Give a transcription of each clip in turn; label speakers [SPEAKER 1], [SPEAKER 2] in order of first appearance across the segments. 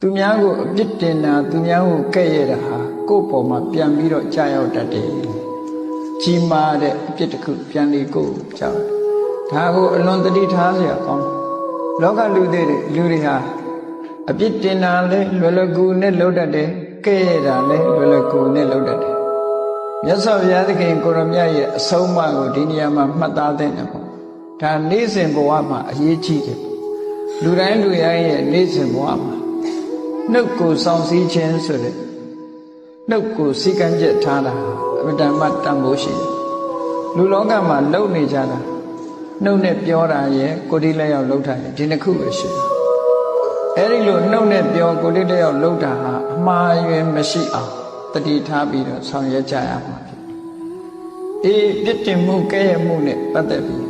[SPEAKER 1] သူများကိုအပြစ်တင်တာသူများကိုကဲ့ရဲ့တာဟာကိုယ့်ပေါ်မှာပြန်ပြီးတော့ကြာရောက်တတ်တယ်ကြီးမားတဲ့အပြစ်တစ်ခုပြန်လေကိုယ်ကြောက်ဒါကိုအလွန်တတိထားเสียကောင်းလောကလူတွေဟာအပြစ်တင်တာလဲလွယ်လွယ်ကူနဲ့လုပ်တတ်တယ်ကဲ့ရဲ့တာလဲလွယ်လွယ်ကူနဲ့လုပ်တတ်တယ်မြတ်စွာဘုရားသခင်ကိုရမြတ်ရဲ့အဆုံးအမကိုဒီနေရာမှာမှတ်သားသင့်တယ်ပေါ့ဒါနေ့စဉ်ဘဝမှာအရေးကြီးတယ်လူတိုင်းလူတိုင်းရဲ့နေ့စဉ်ဘဝမှာနှုတ်ကိုစောင့်စည်းခြင်းဆိုတဲ့နှုတ်ကိုစည်းကမ်းချက်ထားတာအမှန်တမ်းတန်ဖိုးရှိတယ်လူလောကမှာလုံနေကြတာနှုတ်နဲ့ပြောတာရဲ့ကိုယ်တည်းလက်ရောက်လှုပ်တာရဲ့ဒီနှစ်ခုပဲရှိတယ်အဲ့ဒီလိုနှုတ်နဲ့ပြောကိုယ်တည်းလက်ရောက်လှုပ်တာဟာအမှားယွင်းမရှိအောင်တတိထားပြီးတော့ဆောင်ရွက်ကြရမှာဖြစ်ပြစ်တင်မှုကဲ့ရဲ့မှုနဲ့ပတ်သက်ပြီး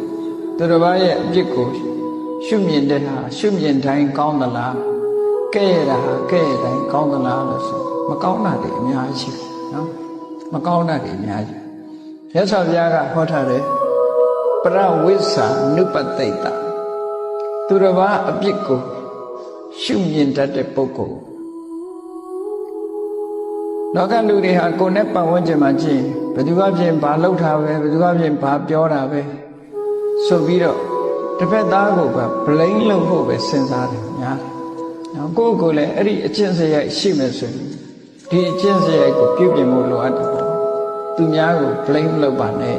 [SPEAKER 1] သူတစ်ပါးရဲ့အပြစ်ကိုရှုမြင်တဲ့ဟာရှုမြင်တိုင်းကောင်းသလားကဲ့ရဲ့တာဟာကဲ့ရဲ့တိုင်းကောင်းသလားလို့ဆိုမကောင်းတာတွေအများကြီးရှိတယ်နော်မကောင်းတာတွေအများကြီးမြတ်စွာဘုရားကဟောထားတယ်ပရဝိဇ္ဇာနုပတိတ္တသူတစ်ပါးအပြစ်ကိုရှုမြင်တတ်တဲ့ပုဂ္ဂိုလ်လောကလူတွေဟာကိုယ်နဲ့ပတ်ဝန်းကျင်မှာကြည့်ဘယ်သူကပြင်ဘာလှုပ်တာပဲဘယ်သူကပြင်ဘာပြောတာပဲဆိုပြီးတော့တစ်ဖက်သားကိုပဲ blame လုပ်ဖို့ပဲစဉ်းစားတယ်ညာနော်ကိုယ့်ကိုယ်လည်းအဲ့ဒီအကျင့်စရိုက်ရှိမယ်ဆိုရင်ဒီအကျင့်စရိုက်ကိုပြုပြင်ဖို့လိုအပ်တယ်ပေါ့သူများကို blame လုပ်ပါနဲ့